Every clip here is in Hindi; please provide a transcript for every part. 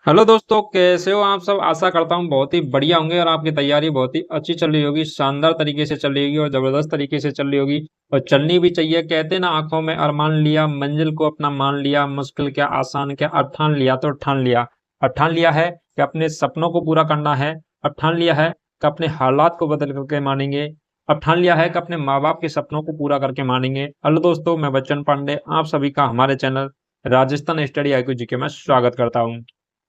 हेलो दोस्तों, कैसे हो आप सब। आशा करता हूँ बहुत ही बढ़िया होंगे और आपकी तैयारी बहुत ही अच्छी चल रही होगी, शानदार तरीके से चल रही होगी और जबरदस्त तरीके से चल रही होगी। और चलनी भी चाहिए। कहते हैं ना, आंखों में अरमान लिया, मंजिल को अपना मान लिया, मुश्किल क्या आसान क्या, अब ठान लिया तो ठान लिया। अब ठान लिया है कि अपने सपनों को पूरा करना है। अब ठान लिया है कि अपने हालात को बदल करके मानेंगे। अब ठान लिया है कि अपने माँ बाप के सपनों को पूरा करके मानेंगे। हेलो दोस्तों, मैं बच्चन पांडे आप सभी का हमारे चैनल राजस्थान स्टडी IQ जी के में स्वागत करता हूँ।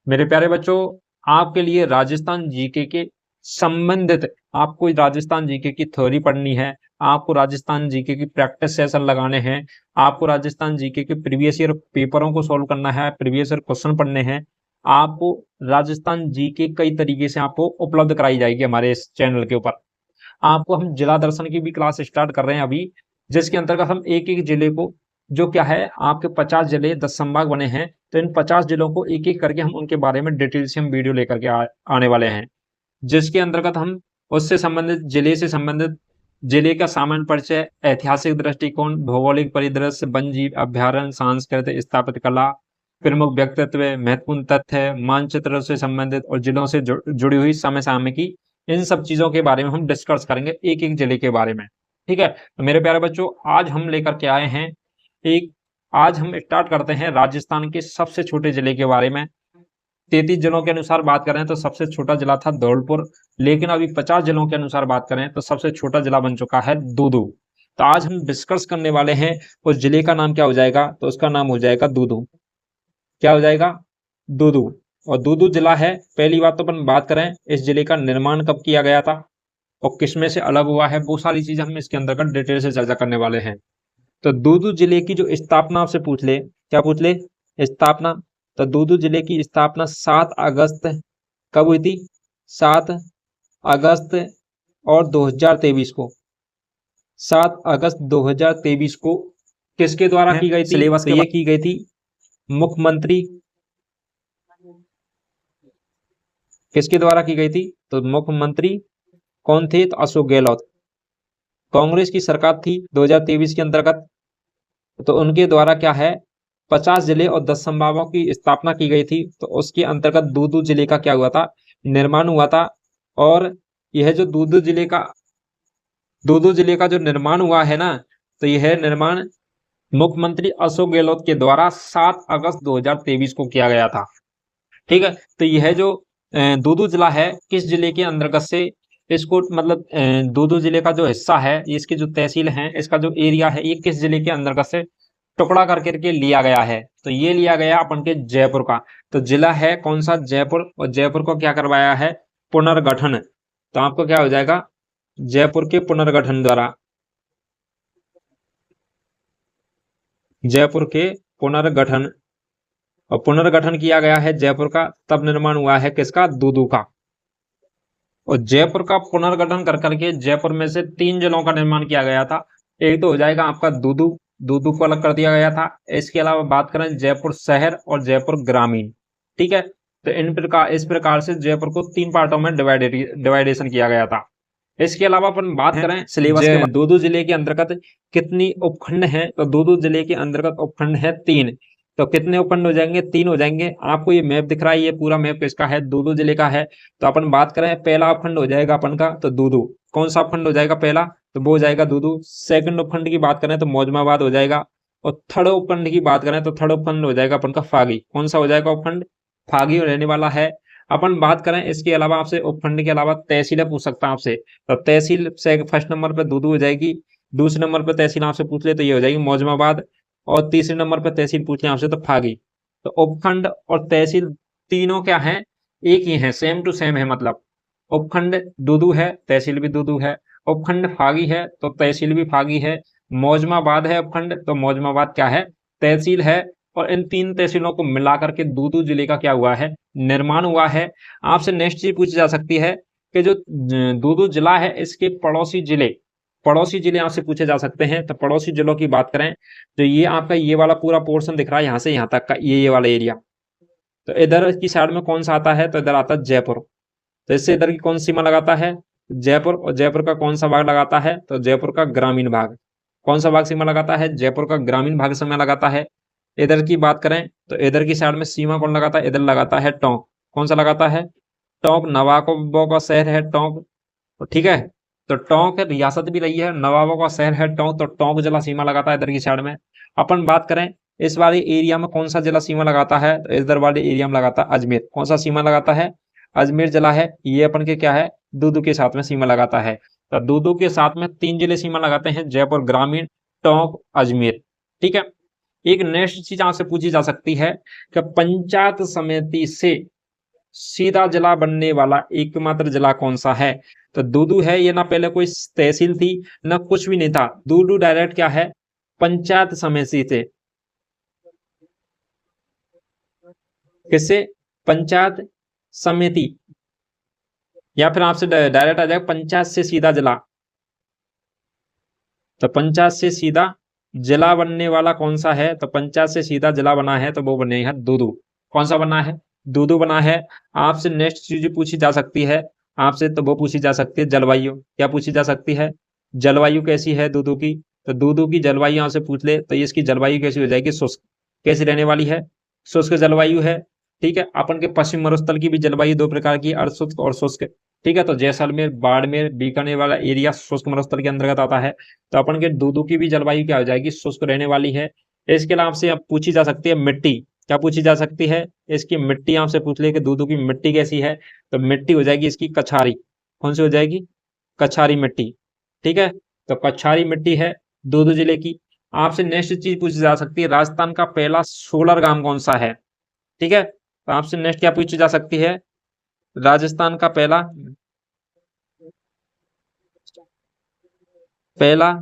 मेरे प्यारे बच्चों, आपके लिए राजस्थान जीके के संबंधित आपको राजस्थान जीके की थ्योरी पढ़नी है। आपको राजस्थान जीके की प्रैक्टिस सेशन लगाने हैं। आपको राजस्थान जीके के प्रीवियस ईयर पेपरों को सॉल्व करना है, प्रीवियस ईयर क्वेश्चन पढ़ने हैं। आपको राजस्थान जीके कई तरीके से आपको उपलब्ध कराई जाएगी हमारे इस चैनल के ऊपर। आपको हम जिला दर्शन की भी क्लास स्टार्ट कर रहे हैं अभी, जिसके अंतर्गत हम एक एक जिले को, जो क्या है, आपके 50 जिले 10 संभाग बने हैं, तो इन 50 जिलों को एक एक करके हम उनके बारे में डिटेल से हम वीडियो लेकर के आने वाले हैं। जिसके अंतर्गत हम उससे संबंधित जिले से संबंधित जिले का सामान्य परिचय, ऐतिहासिक दृष्टिकोण, भौगोलिक परिदृश्य, वन जीव अभ्यारण्य, सांस्कृतिक स्थापत्य कला, प्रमुख व्यक्तित्व, महत्वपूर्ण तथ्य, मानचित्र से संबंधित और जिलों से जुड़ी हुई समय सामयिकी, इन सब चीजों के बारे में हम डिस्कस करेंगे एक एक जिले के बारे में। ठीक है, तो मेरे प्यारे बच्चों, आज हम लेकर के आए हैं एक आज हम स्टार्ट करते हैं राजस्थान के सबसे छोटे जिले के बारे में। 33 जिलों के अनुसार बात करें तो सबसे छोटा जिला था धौलपुर, लेकिन अभी 50 जिलों के अनुसार बात करें तो सबसे छोटा जिला बन चुका है दूदू। तो आज हम डिस्कस करने वाले हैं उस जिले का नाम क्या हो जाएगा, तो उसका नाम हो जाएगा दूदू। क्या हो जाएगा? दूदू। और दूदू जिला है। पहली बात तो अपन बात करें इस जिले का निर्माण कब किया गया था और किसमें से अलग हुआ है, वो सारी चीजें हम इसके अंदर का डिटेल से चर्चा करने वाले हैं। तो दूदू जिले की जो स्थापना आपसे पूछ ले, क्या पूछ ले? स्थापना। तो दूदू जिले की स्थापना 7 अगस्त कब हुई थी? 7 अगस्त और 2023 को, 7 अगस्त 2023 को किसके द्वारा की गई थी? सिलेबस के ये की गई थी मुख्यमंत्री, किसके द्वारा की गई थी? तो मुख्यमंत्री कौन थे? तो अशोक गहलोत। कांग्रेस की सरकार थी 2023 के अंतर्गत, तो उनके द्वारा क्या है, 50 जिले और 10 संभागों की स्थापना की गई थी। तो उसके अंतर्गत दूदू जिले का क्या हुआ था? निर्माण हुआ था। और यह जो दूदू जिले का जो निर्माण हुआ है ना, तो यह निर्माण मुख्यमंत्री अशोक गहलोत के द्वारा 7 अगस्त 2023 को किया गया था। ठीक है, तो यह जो दूदू जिला है, किस जिले के अंतर्गत से इसको, मतलब दूदू जिले का जो हिस्सा है, इसकी जो तहसील है, इसका जो एरिया है, ये किस जिले के अंतर्गत से टुकड़ा करके लिया गया है? तो ये लिया गया अपन के जयपुर का। तो जिला है कौन सा? जयपुर। और जयपुर को क्या करवाया है? पुनर्गठन। तो आपको क्या हो जाएगा? जयपुर के पुनर्गठन द्वारा, जयपुर के पुनर्गठन, और पुनर्गठन किया गया है जयपुर का, तब निर्माण हुआ है किसका? दूदू का। और जयपुर का पुनर्गठन कर करके जयपुर में से 3 जिलों का निर्माण किया गया था। एक तो हो जाएगा आपका दूदू, दूदू को अलग कर दिया गया था। इसके अलावा बात करें जयपुर शहर और जयपुर ग्रामीण। ठीक है, तो इस प्रकार से जयपुर को 3 पार्टों में डिवाइडेशन किया गया था। इसके अलावा अपन बात करें सिलेबस के, दूदू जिले के अंतर्गत कितनी उपखंड है? तो दूदू जिले के अंतर्गत उपखंड है 3। तो कितने उपखंड हो जाएंगे? 3 हो जाएंगे। आपको ये मैप दिख रहा है, ये पूरा मैप किसका है? दूदू जिले का है। तो अपन बात करें, पहला उपखंड हो जाएगा अपन का तो दूदू। कौन सा उपखंड हो जाएगा पहला? तो वो हो जाएगा दूदू। सेकंड उपखंड की बात करें तो मौजमाबाद हो जाएगा। और थर्ड उपखंड की बात करें तो थर्ड उपखंड हो जाएगा अपन का फागी। कौन सा हो जाएगा उपखंड? फागी रहने वाला है। अपन बात करें इसके अलावा, आपसे उपखंड के अलावा तहसीलें पूछ सकता हूं आपसे, तो तहसील से फर्स्ट नंबर पे दूदू हो जाएगी। दूसरे नंबर पे तहसील आपसे पूछ ले तो ये हो जाएगी मौजमाबाद। और तीसरे नंबर पे तहसील पूछ ले आपसे तो फागी। तो उपखंड और तहसील तीनों क्या है? एक ही है, सेम टू सेम है। मतलब उपखंड दूदू है, तहसील भी दूदू है। उपखंड फागी है तो तहसील भी फागी है। मौजमाबाद है उपखंड, तो मौजमाबाद क्या है? तहसील है। और इन 3 तहसीलों को मिलाकर के दूदू जिले का क्या हुआ है? निर्माण हुआ है। आपसे नेक्स्ट चीज पूछी जा सकती है कि जो दूदू जिला है, इसके पड़ोसी जिले आपसे पूछे जा सकते हैं। तो पड़ोसी जिलों की बात करें तो ये आपका ये वाला पूरा पोर्शन दिख रहा है, यहाँ से यहाँ तक का ये वाला एरिया। तो इधर की साइड में कौन सा आता है? तो इधर आता है जयपुर। तो इससे इधर की कौन सीमा लगाता है? जयपुर। और जयपुर का कौन सा भाग लगाता है? तो जयपुर का ग्रामीण भाग। कौन सा भाग सीमा लगाता है? जयपुर का ग्रामीण भाग सीमा लगाता है। इधर की बात करें तो इधर की साइड में सीमा कौन लगाता है, इधर लगाता है टोंक। कौन सा लगाता है, टोंक। नवाबों का शहर है टोंक, तो ठीक है। तो टोंक रियासत भी रही है, नवाबों का शहर है टोंक, तो टोंक जिला सीमा लगाता है इधर की साइड में। अपन बात करें इस वाले एरिया में कौन सा जिला सीमा लगाता है, तो इधर वाले एरिया में लगाता है अजमेर। कौन सा सीमा लगाता है, अजमेर जिला है ये अपन के क्या है, दूदू के साथ में सीमा लगाता है। तो दूदू के साथ में 3 जिले सीमा लगाते हैं, जयपुर ग्रामीण, टोंक, अजमेर। ठीक है। एक नेक्स्ट चीज आपसे पूछी जा सकती है कि पंचायत समिति से सीधा जिला बनने वाला एकमात्र जिला कौन सा है, तो दूदू है। ये ना पहले कोई तहसील थी ना कुछ भी नहीं था, दूदू डायरेक्ट क्या है, पंचायत समिति से। किससे, पंचायत समिति, या फिर आपसे डायरेक्ट आ जाएगा पंचायत से सीधा जिला। तो पंचायत से सीधा जिला बनने वाला कौन सा है, तो पंचायत से सीधा जिला बना है तो वो बनेगा दूदू। कौन सा बना है, दूदू बना है। आपसे नेक्स्ट चीज पूछी जा सकती है आपसे, तो वो पूछी जा सकती है जलवायु। क्या पूछी जा सकती है, जलवायु कैसी है दूदू की। तो दूदू की जलवायु आपसे पूछ ले तो इसकी जलवायु कैसी हो जाएगी, शुष्क। कैसी रहने वाली है, शुष्क जलवायु है। ठीक है। अपन के पश्चिम मरुस्थल की भी जलवायु दो प्रकार की, अर्धशुष्क और शुष्क। ठीक है। तो जैसलमेर, बाड़मेर, बीकानेर वाला एरिया शुष्क मरुस्थल के अंतर्गत आता है। तो अपन के दूदू की भी जलवायु क्या हो जाएगी, शुष्क रहने वाली है। इसके अलावा आपसे अब पूछी जा सकती है मिट्टी। क्या पूछी जा सकती है, इसकी मिट्टी आपसे पूछ ले कि दूदू की मिट्टी कैसी है, तो मिट्टी हो जाएगी इसकी कछारी। कौन सी हो जाएगी, कछारी मिट्टी। ठीक है। तो कछारी मिट्टी है दूदू जिले की। आपसे नेक्स्ट चीज पूछी जा सकती है, राजस्थान का पहला सोलर गांव कौन सा है। ठीक है। तो आपसे नेक्स्ट क्या पूछी जा सकती है, राजस्थान का पहला पहला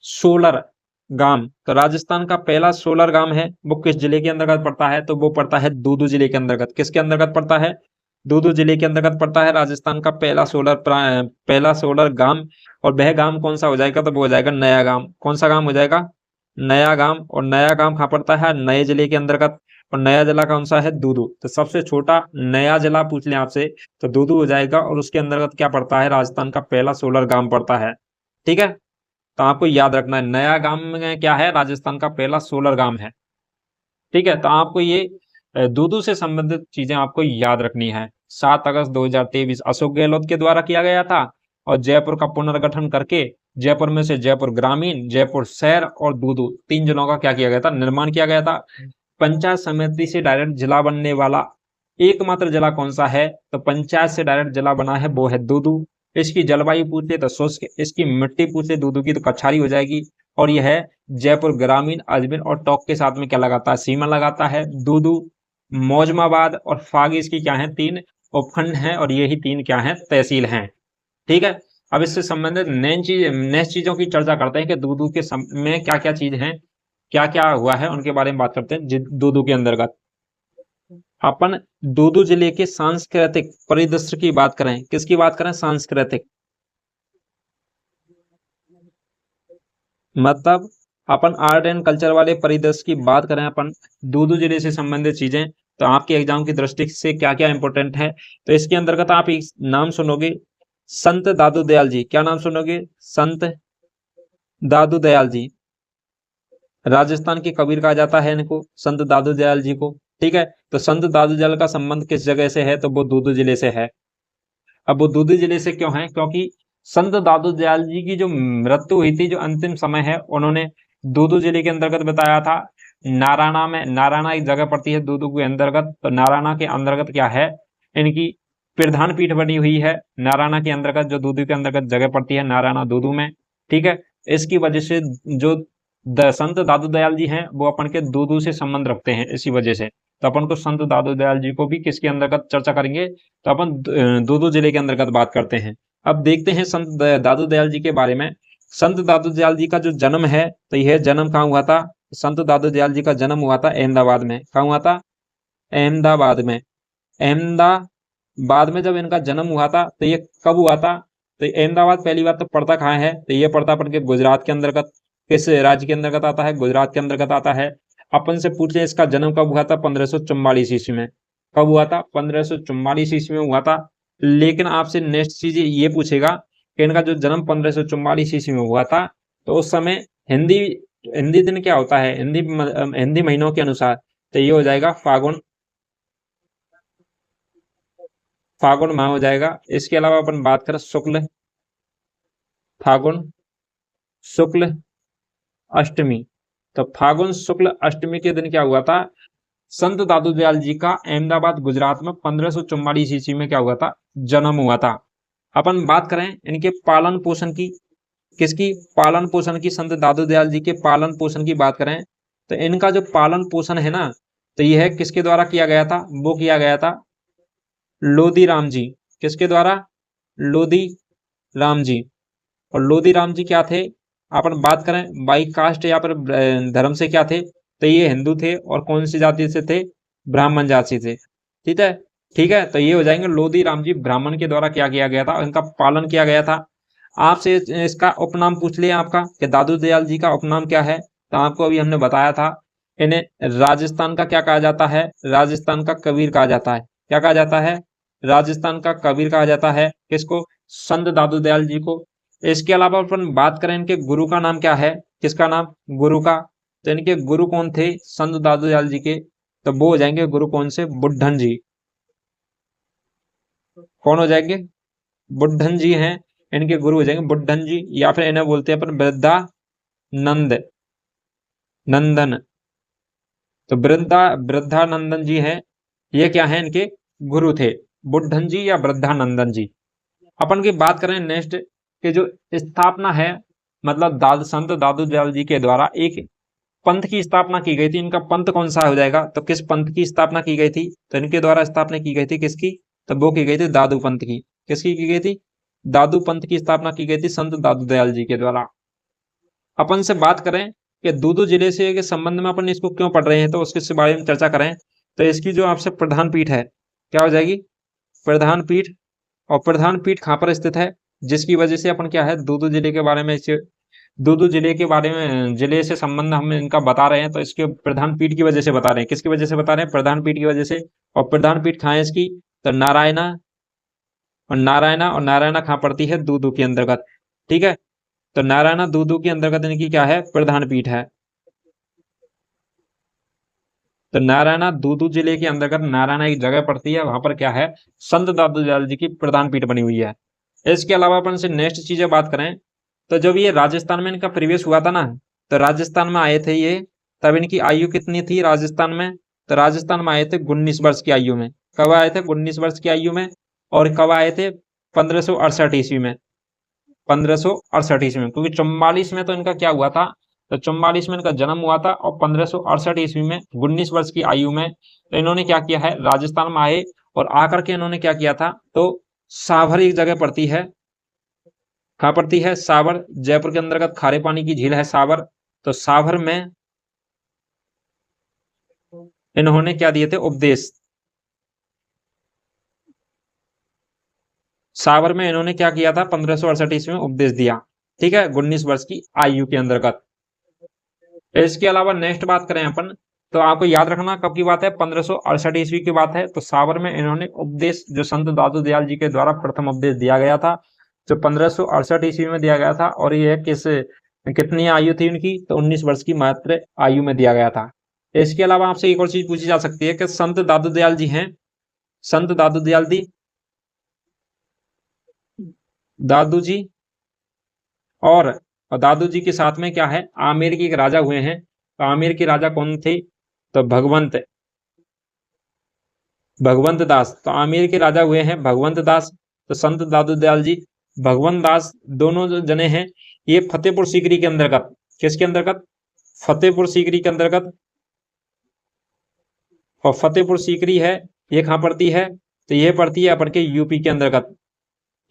सोलर गांव। तो राजस्थान का पहला सोलर गांव है वो किस जिले के अंतर्गत पड़ता है, तो वो पड़ता है दूदू जिले के अंतर्गत। किसके अंतर्गत पड़ता है, दूदू जिले के अंतर्गत पड़ता है राजस्थान का पहला सोलर गांव। और वह गांव कौन सा हो जाएगा, तो वो हो जाएगा नया गांव। कौन सा गांव हो जाएगा, नया गांव। और नया गांव कहाँ पड़ता है, नए जिले के अंतर्गत। और नया जिला कौन सा है, दूदू। तो सबसे छोटा नया जिला पूछ ले आपसे तो दूदू हो जाएगा, और उसके अंतर्गत क्या पड़ता है, राजस्थान का पहला सोलर गांव पड़ता है। ठीक है। तो आपको याद रखना है नया गांव में क्या है, राजस्थान का पहला सोलर गांव है। ठीक है। तो आपको ये दूदू से संबंधित चीजें आपको याद रखनी है। 7 अगस्त 2023 अशोक गहलोत के द्वारा किया गया था, और जयपुर का पुनर्गठन करके जयपुर में से जयपुर ग्रामीण, जयपुर शहर और दूदू 3 जिलों का क्या किया गया था, निर्माण किया गया था। पंचायत समिति से डायरेक्ट जिला बनने वाला एकमात्र जिला कौन सा है, तो पंचायत से डायरेक्ट जिला बना है वो है दूदू। इसकी जलवायु पूछे तो शुष्क, इसकी मिट्टी पूछे दूदू की तो कछारी हो जाएगी। और यह है जयपुर ग्रामीण, अजमेर और टोंक के साथ में क्या लगाता है, सीमा लगाता है दूदू। मौजमाबाद और फाग इसकी क्या है, 3 उपखंड हैं, और यही 3 क्या हैं, तहसील हैं। ठीक है। अब इससे संबंधित नेक्स्ट चीजों की चर्चा करते हैं कि दूदू के में क्या क्या चीज हैं, क्या क्या हुआ है, उनके बारे में बात करते हैं। दूदू के अंतर्गत अपन दूदू जिले के सांस्कृतिक परिदृश्य की बात करें, किसकी बात करें, सांस्कृतिक, मतलब अपन आर्ट एंड कल्चर वाले परिदृश्य की बात करें अपन दूदू जिले से संबंधित चीजें, तो आपके एग्जाम की दृष्टि से क्या क्या इंपॉर्टेंट है, तो इसके अंतर्गत आप एक नाम सुनोगे, संत दादू दयाल जी। क्या नाम सुनोगे, संत दादू दयाल जी। राजस्थान के कबीर कहा जाता है इनको, संत दादू दयाल जी को। ठीक है। तो संत दादू दयाल का संबंध किस जगह से है, तो वो दूदू जिले से है। अब वो दूदू जिले से क्यों है, क्योंकि संत दादू दयाल जी की जो मृत्यु हुई थी, जो अंतिम समय है, उन्होंने दूदू जिले के अंतर्गत बताया था। नारायणा में, नारायणा एक जगह पड़ती है दूदू के अंतर्गत, तो नारायणा के अंतर्गत क्या है, इनकी प्रधान पीठ बनी हुई है नारायणा के अंतर्गत, जो दूदू के अंतर्गत जगह पड़ती है नारायणा दूदू में। ठीक है। इसकी वजह से जो संत दादू दयाल जी हैं वो अपन के दूदू से संबंध रखते हैं, इसी वजह से। तो अपन को संत दादू दयाल जी को भी किसके अंतर्गत चर्चा करेंगे, तो अपन दूदू जिले के अंतर्गत बात करते हैं। अब देखते हैं संत दादू दयाल जी के बारे में। संत दादू दयाल जी का जो जन्म है, तो यह जन्म कहाँ हुआ था, संत दादू दयाल जी का जन्म हुआ था अहमदाबाद में। कहाँ हुआ था, अहमदाबाद में। अहमदाबाद में जब इनका जन्म हुआ था, तो ये कब हुआ था, तो अहमदाबाद पहली बात तो पड़ता कहाँ है, तो ये पड़ता अपन के गुजरात के अंतर्गत। किस राज्य के अंतर्गत आता है, गुजरात के अंतर्गत आता है। अपन से पूछे इसका जन्म कब हुआ था, 1544 ईस्वी में। कब हुआ था, 1544 ईस्वी में हुआ था। लेकिन आपसे नेक्स्ट चीज ये पूछेगा कि इनका जो जन्म 1544 ईस्वी में हुआ था, तो उस समय हिंदी हिंदी दिन क्या होता है हिंदी महीनों के अनुसार, तो ये हो जाएगा फागुन, फागुन माह हो जाएगा। इसके अलावा अपन बात करें शुक्ल, फागुन शुक्ल अष्टमी, तो फागुन शुक्ल अष्टमी के दिन क्या हुआ था, संत दादू दयाल जी का अहमदाबाद गुजरात में 1544 ईस्वी में क्या हुआ था, जन्म हुआ था। अपन बात करें इनके पालन पोषण की, किसकी, पालन पोषण की, संत दादू दयाल जी के पालन पोषण की बात करें, तो इनका जो पालन पोषण है ना, तो यह किसके द्वारा किया गया था, वो किया गया था लोधी राम जी। किसके द्वारा, लोधी राम जी। और लोधी राम जी क्या थे, अपन बात करें बाई कास्ट या फिर धर्म से क्या थे, तो ये हिंदू थे और कौन सी जाति से थे, ब्राह्मण जाति से। ठीक है, ठीक है, तो ये हो जाएंगे लोधी राम जी, ब्राह्मण के द्वारा क्या किया गया था, इनका पालन किया गया था। आपसे इसका उपनाम पूछ लिया आपका कि दादू दयाल जी का उपनाम क्या है, तो आपको अभी हमने बताया था, इन्हें राजस्थान का क्या कहा जाता है, राजस्थान का कबीर कहा जाता है। क्या कहा जाता है, राजस्थान का कबीर कहा जाता है। किसको, संत दादू दयाल जी को। इसके अलावा अपन बात करें इनके गुरु का नाम क्या है, किसका नाम, गुरु का, तो इनके गुरु कौन थे, संत दादू दयाल जी के, तो वो हो जाएंगे गुरु कौन से, बुड्ढन जी। कौन हो जाएंगे, बुड्ढन जी हैं, इनके गुरु हो जाएंगे बुड्ढन जी, या फिर इन्हें बोलते हैं अपन वृद्धा नंद नंदन, तो वृद्धानंदन जी हैं, ये क्या है, इनके गुरु थे, बुड्ढन जी या वृद्धानंदन जी। अपन की बात करें नेक्स्ट के जो स्थापना है, मतलब संत दादू दयाल जी के द्वारा एक पंथ की स्थापना की गई थी, इनका पंथ कौन सा हो जाएगा, तो किस पंथ की स्थापना की गई थी, तो इनके द्वारा स्थापना की गई थी किसकी, तो वो की गई थी दादू पंथ की। किसकी की गई थी, दादू पंथ की स्थापना की गई थी संत दादू दयाल जी के द्वारा। अपन से बात करें कि दूदू जिले से के संबंध में अपन इसको क्यों पढ़ रहे हैं, तो उसके बारे में चर्चा करें, तो इसकी जो आपसे प्रधान पीठ है, क्या हो जाएगी, प्रधान पीठ। और प्रधान पीठ कहाँ पर स्थित है, जिसकी वजह से अपन क्या है, दूदू जिले के बारे में, दूदू जिले के बारे में, जिले से संबंध हम इनका बता रहे हैं, तो इसके प्रधान पीठ की वजह से बता रहे हैं। किसकी वजह से बता रहे हैं, प्रधान पीठ की वजह से। और प्रधान पीठ कहाँ है इसकी, तो नारायणा, और नारायणा कहाँ पड़ती है, दूदू के अंतर्गत। ठीक है, तो नारायणा दूदू के अंतर्गत इनकी क्या है, प्रधान पीठ है। तो नारायणा दूदू जिले के अंतर्गत नारायणा एक जगह पड़ती है, वहां पर क्या है, संत दादू दयाल जी की प्रधान पीठ बनी हुई है। इसके अलावा अपन से नेक्स्ट चीजें बात करें, तो जब ये राजस्थान में इनका प्रवेश हुआ था ना, तो राजस्थान में आए थे ये, तब इनकी आयु कितनी थी राजस्थान में, तो राजस्थान में आए थे 19 वर्ष की आयु में। कब आए थे, 19 वर्ष की आयु में। और कब आए थे, 1568 ईस्वी में, 1568 ईस्वी में, क्योंकि 44 में तो इनका क्या हुआ था, तो 44 में इनका जन्म हुआ था, और 1568 ईस्वी में 19 वर्ष की आयु में तो इन्होंने क्या किया है, राजस्थान में आए, और आकर के इन्होंने क्या किया था, तो साभर एक जगह पड़ती है, कहाँ पड़ती है, सावर, जयपुर के अंतर्गत खारे पानी की झील है सावर, तो सावर में इन्होंने क्या दिए थे, उपदेश। सावर में इन्होंने क्या किया था, 1568 ईस्वी में उपदेश दिया। ठीक है, 19 वर्ष की आयु के अंतर्गत। इसके अलावा नेक्स्ट बात करें अपन, तो आपको याद रखना कब की बात है, 1568 ईस्वी की बात है। तो सावर में इन्होंने उपदेश, जो संत दादू दयाल जी के द्वारा प्रथम उपदेश दिया गया था, जो 1568 ईस्वी में दिया गया था, और यह कितनी आयु थी उनकी, तो 19 वर्ष की मात्र आयु में दिया गया था। इसके अलावा आपसे एक और चीज पूछी जा सकती है कि संत दादू दयाल जी हैं, संत दादू दयाल जी, दादू जी, और दादू जी के साथ में क्या है, आमेर के एक राजा हुए हैं, तो आमेर के राजा कौन थे, तो भगवंत दास, तो आमेर के राजा हुए हैं भगवंत दास। तो संत दादू दयाल जी, भगवंत दास, दोनों जो जने हैं, ये फतेहपुर सीकरी के अंतर्गत, किसके अंतर्गत, फतेहपुर सीकरी के अंतर्गत। और फतेहपुर सीकरी है, ये कहाँ पड़ती है, तो ये पड़ती है अपन के यूपी के अंतर्गत।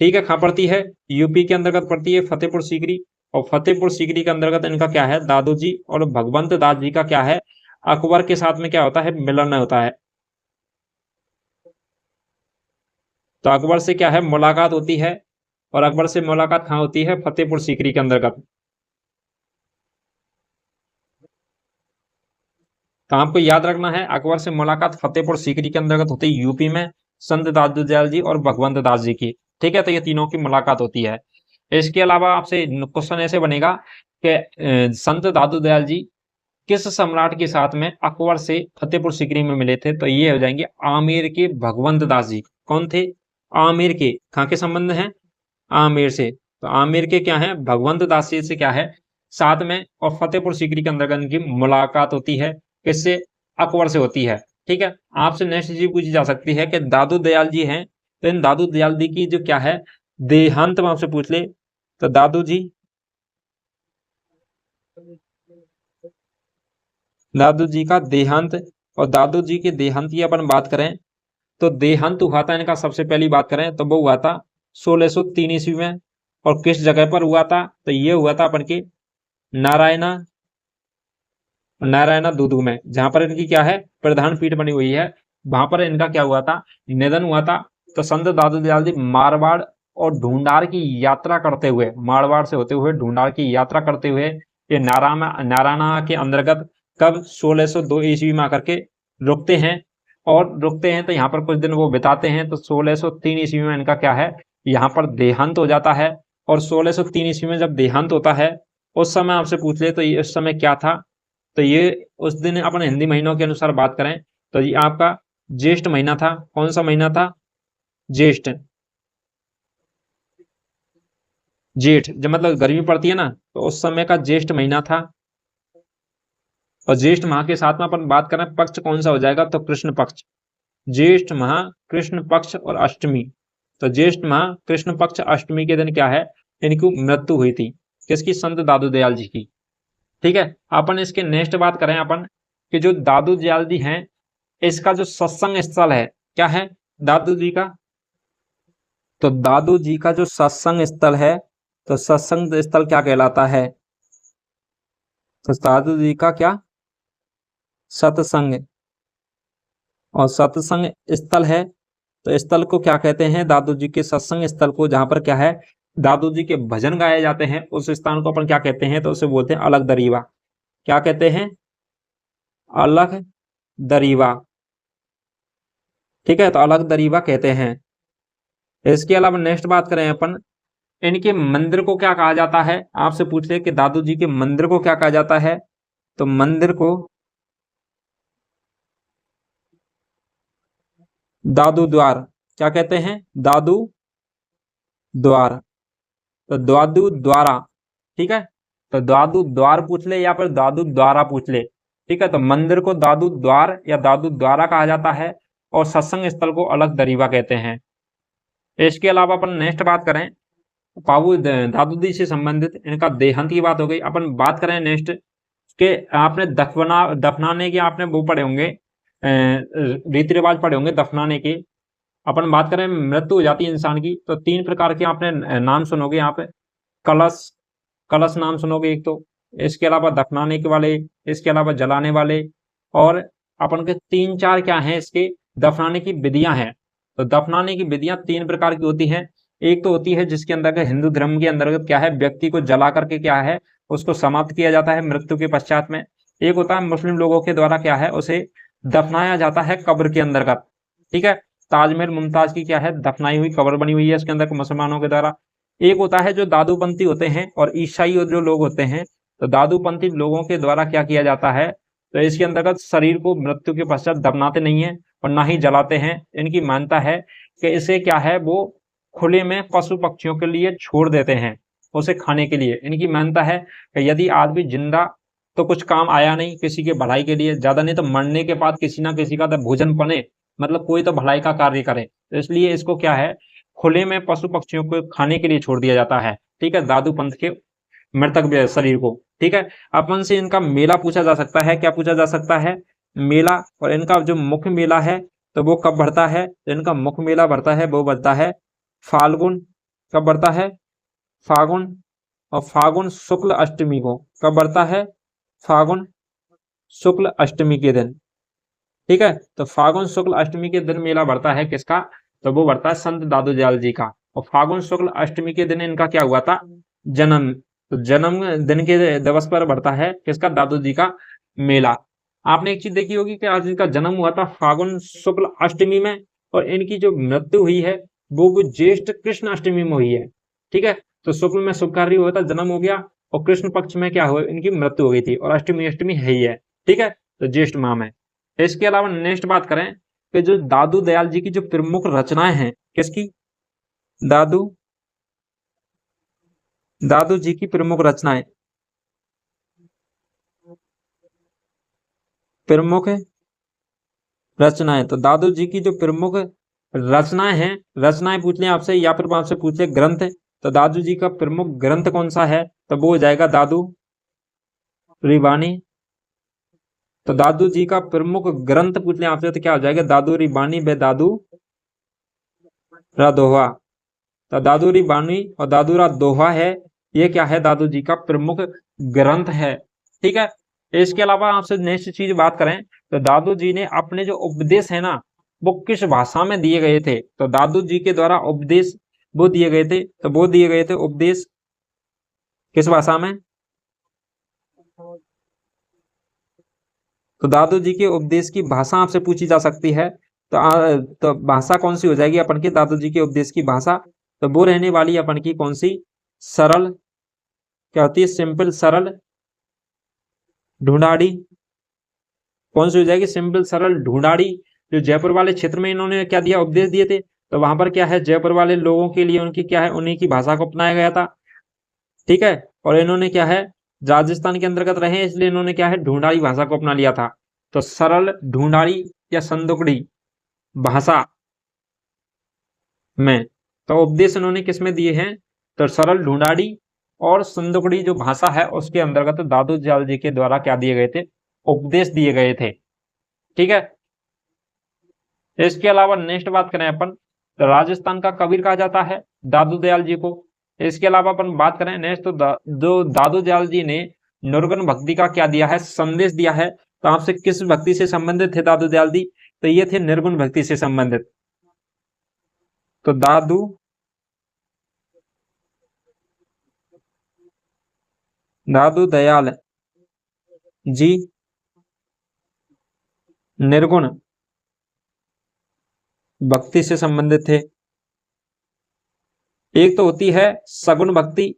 ठीक है, कहाँ पड़ती है, यूपी के अंतर्गत पड़ती है फतेहपुर सीकरी। और फतेहपुर सीकरी के अंतर्गत इनका क्या है, दादू जी और भगवंत दास जी का क्या है, अकबर के साथ में क्या होता है, मिलन होता है। तो अकबर से क्या है, मुलाकात होती है, और अकबर से मुलाकात कहाँ होती है, फतेहपुर सीकरी के अंतर्गत। तो आपको याद रखना है, अकबर से मुलाकात फतेहपुर सीकरी के अंतर्गत होती है यूपी में, संत दादू दयाल जी और भगवंत दास जी की। ठीक है, तो ये तीनों की मुलाकात होती है। इसके अलावा आपसे क्वेश्चन ऐसे बनेगा कि संत दादू दयाल जी किस सम्राट के साथ में अकबर से फतेहपुर सीकरी में मिले थे? तो ये हो जाएंगे आमेर के भगवंत दास जी। कौन थे? आमेर के। कहाँ के संबंध हैं? आमेर से। तो आमेर के क्या है? भगवंत दास जी से क्या है? साथ में, और फतेहपुर सीकरी के अंदर इनकी मुलाकात होती है। किससे? अकबर से होती है। ठीक है। आपसे नेक्स्ट चीज पूछी जा सकती है कि दादू दयाल जी हैं, तो इन दादू दयाल जी की जो क्या है देहांत, में आपसे पूछ ले तो दादू जी का देहांत, और दादू जी के देहांत की अपन बात करें तो देहांत हुआ था इनका, सबसे पहली बात करें तो वो हुआ था 1603 ईस्वी में। और किस जगह पर हुआ था? तो ये हुआ था अपन के नारायणा नारायणा दूदू में, जहां पर इनकी क्या है प्रधान पीठ बनी हुई है। वहां पर इनका क्या हुआ था? निधन हुआ था। तो संत दादू दयाल जी मारवाड़ और ढूंढार की यात्रा करते हुए, मारवाड़ से होते हुए ढूंढार की यात्रा करते हुए ये नारायणा के अंतर्गत कब 1602 ईस्वी में आकर के रुकते हैं। और रुकते हैं तो यहाँ पर कुछ दिन वो बिताते हैं। तो 1603 ईस्वी में इनका क्या है यहाँ पर देहांत हो जाता है। और 1603 ईस्वी में जब देहांत होता है, उस समय आपसे पूछ ले तो ये उस समय क्या था? तो ये उस दिन अपन हिंदी महीनों के अनुसार बात करें तो ये आपका ज्येष्ठ महीना था। कौन सा महीना था? ज्येष्ठ। जेठ, जब मतलब गर्मी पड़ती है ना, तो उस समय का ज्येष्ठ महीना था। और ज्येष्ठ माह के साथ में अपन बात करें पक्ष कौन सा हो जाएगा? तो कृष्ण पक्ष। ज्येष्ठ माह, कृष्ण पक्ष और अष्टमी। तो ज्येष्ठ माह, कृष्ण पक्ष, अष्टमी के दिन क्या है इनकी मृत्यु हुई थी। किसकी? संत दादू दयाल जी की। ठीक है। अपन इसके नेक्स्ट बात करें अपन कि जो दादू दयाल जी हैं, इसका जो सत्संग स्थल है क्या है दादू जी का? तो दादू जी का जो सत्संग स्थल है, तो सत्संग स्थल क्या कहलाता है? तो दादू जी का क्या सत्संग, और सत्संग स्थल है, तो स्थल को क्या कहते हैं? दादू जी के सत्संग स्थल को, जहां पर क्या है दादू जी के भजन गाए जाते हैं, उस स्थान को अपन क्या कहते हैं? तो उसे बोलते हैं अलग दरीवा। क्या कहते हैं? अलग दरीवा। ठीक है। तो अलग दरीवा कहते हैं। इसके अलावा नेक्स्ट बात करें अपन, इनके मंदिर को क्या कहा जाता है? आपसे पूछ ले कि दादू जी के मंदिर को क्या कहा जाता है? तो मंदिर को दादू द्वार। क्या कहते हैं? दादू द्वार। तो दादू द्वारा। ठीक है। तो दादू द्वार पूछ ले या फिर दादू द्वारा पूछ ले। ठीक है। तो मंदिर को दादू द्वार या दादू द्वारा कहा जाता है, और सत्संग स्थल को अलग दरीवा कहते हैं। इसके अलावा अपन नेक्स्ट बात करें दादू जी से संबंधित इनका देहांत की बात हो गई। अपन बात करें नेक्स्ट के, आपने दफनाने के आपने वो पढ़े होंगे, रीति रिवाज पढ़े होंगे दफनाने के। अपन बात करें मृत्यु हो जाती है इंसान की, तो 3 प्रकार के आपने नाम सुनोगे यहाँ पे। कलश, कलश नाम सुनोगे एक तो। इसके अलावा दफनाने के वाले, इसके अलावा जलाने वाले। और अपन के 3-4 क्या हैं इसके दफनाने की विधियां हैं। तो दफनाने की विधियां 3 प्रकार की होती हैं। एक तो होती है जिसके अंदर हिंदू धर्म के अंतर्गत क्या है व्यक्ति को जला करके क्या है उसको समाप्त किया जाता है मृत्यु के पश्चात में। एक होता है मुस्लिम लोगों के द्वारा क्या है उसे दफनाया जाता है कब्र के अंतर्गत। ठीक है। ताजमहल मुमताज की क्या है दफनाई हुई कब्र बनी हुई है इसके अंदर मुसलमानों के द्वारा। एक होता है जो दादूपंथी होते हैं और ईसाई जो लोग होते हैं, तो दादूपंथी लोगों के द्वारा क्या किया जाता है, तो इसके अंतर्गत शरीर को मृत्यु के पश्चात दफनाते नहीं है और ना ही जलाते हैं। इनकी मान्यता है कि इसे क्या है वो खुले में पशु पक्षियों के लिए छोड़ देते हैं उसे खाने के लिए। इनकी मान्यता है कि यदि आदमी जिंदा तो कुछ काम आया नहीं किसी के भलाई के लिए, ज्यादा नहीं तो मरने के बाद किसी ना किसी का तो भोजन बने, मतलब कोई तो भलाई का कार्य करे, तो इसलिए इसको क्या है खुले में पशु पक्षियों को खाने के लिए छोड़ दिया जाता है। ठीक है। दादू पंथ के मृतक शरीर को। ठीक है। अपन से इनका मेला पूछा जा सकता है। क्या पूछा जा सकता है? मेला। और इनका जो मुख्य मेला है तो वो कब बढ़ता है? तो इनका मुख्य मेला बढ़ता है वो बढ़ता है फाल्गुन। कब बढ़ता है? फागुन। और फागुन शुक्ल अष्टमी को। कब बढ़ता है? फागुन शुक्ल अष्टमी के दिन। ठीक है। तो फागुन शुक्ल अष्टमी के दिन मेला बढ़ता है किसका? तो वो बढ़ता है संत दादू दयाल जी का। और फागुन शुक्ल अष्टमी के दिन इनका क्या हुआ था? जन्म। तो जन्म दिन के दिवस पर बढ़ता है किसका? दादू जी का मेला। आपने एक चीज देखी होगी कि आज इनका जन्म हुआ था फागुन शुक्ल अष्टमी में, और इनकी जो मृत्यु हुई है वो ज्येष्ठ कृष्ण अष्टमी में हुई है। ठीक है। तो शुक्ल में शुभ कार्य हुआ था, जन्म हो गया, और कृष्ण पक्ष में क्या हुआ, इनकी मृत्यु हो गई थी, और अष्टमी अष्टमी है ही है, ठीक है, तो ज्येष्ठ माह में। इसके अलावा नेक्स्ट बात करें कि जो दादू दयाल जी की जो प्रमुख रचनाएं हैं, किसकी, दादू दादू जी की प्रमुख रचनाएं, प्रमुख रचनाएं, तो दादू जी की जो प्रमुख रचनाएं हैं, रचनाएं पूछ लें आपसे या फिर आपसे पूछ ले ग्रंथ, तो दादू जी का प्रमुख ग्रंथ कौन सा है, तो वो हो जाएगा दादू रिवानी। तो दादू जी का प्रमुख ग्रंथ पूछ लें आपसे तो क्या हो जाएगा, दादू रिवानी बे दादू रा दोहा। तो दादू रिवानी और दादू रा दोहा है, ये क्या है, दादू जी का प्रमुख ग्रंथ है, ठीक है। इसके अलावा आपसे नेक्स्ट चीज बात करें तो दादू जी ने अपने जो उपदेश है ना, वो किस भाषा में दिए गए थे, तो दादू जी के द्वारा उपदेश वो दिए गए थे, तो वो दिए गए थे उपदेश किस भाषा में, तो दादू जी के उपदेश की भाषा आपसे पूछी जा सकती है, तो भाषा कौन सी हो जाएगी अपन की, दादू जी के उपदेश की भाषा, तो वो रहने वाली अपन की कौन सी, सरल, क्या होती है, सिंपल सरल ढूंढाड़ी, कौन सी हो जाएगी, सिंपल सरल ढूंढाड़ी। जो जयपुर वाले क्षेत्र में इन्होंने क्या दिया, उपदेश दिए थे, तो वहां पर क्या है, जयपुर वाले लोगों के लिए उनकी क्या है, उन्हीं की भाषा को अपनाया गया था, ठीक है। और इन्होंने क्या है, राजस्थान के अंतर्गत रहे, इसलिए इन्होंने क्या है, ढूंढाड़ी भाषा को अपना लिया था। तो सरल ढूंढाड़ी या संदुकड़ी भाषा में, तो उपदेश इन्होंने किस में दिए हैं, तो सरल ढूंढाड़ी और संदुकड़ी जो भाषा है उसके अंतर्गत दादू दयाल जी के द्वारा क्या दिए गए थे, उपदेश दिए गए थे, ठीक है। इसके अलावा नेक्स्ट बात करें अपन, तो राजस्थान का कबीर कहा जाता है दादू दयाल जी को। इसके अलावा अपन बात करें नेक्स्ट, तो जो दादू दयाल जी ने निर्गुण भक्ति का क्या दिया है, संदेश दिया है, तो आपसे किस भक्ति से संबंधित थे दादू दयाल जी, तो ये थे निर्गुण भक्ति से संबंधित। तो दादू दयाल जी निर्गुण भक्ति से संबंधित थे। एक तो होती है सगुण भक्ति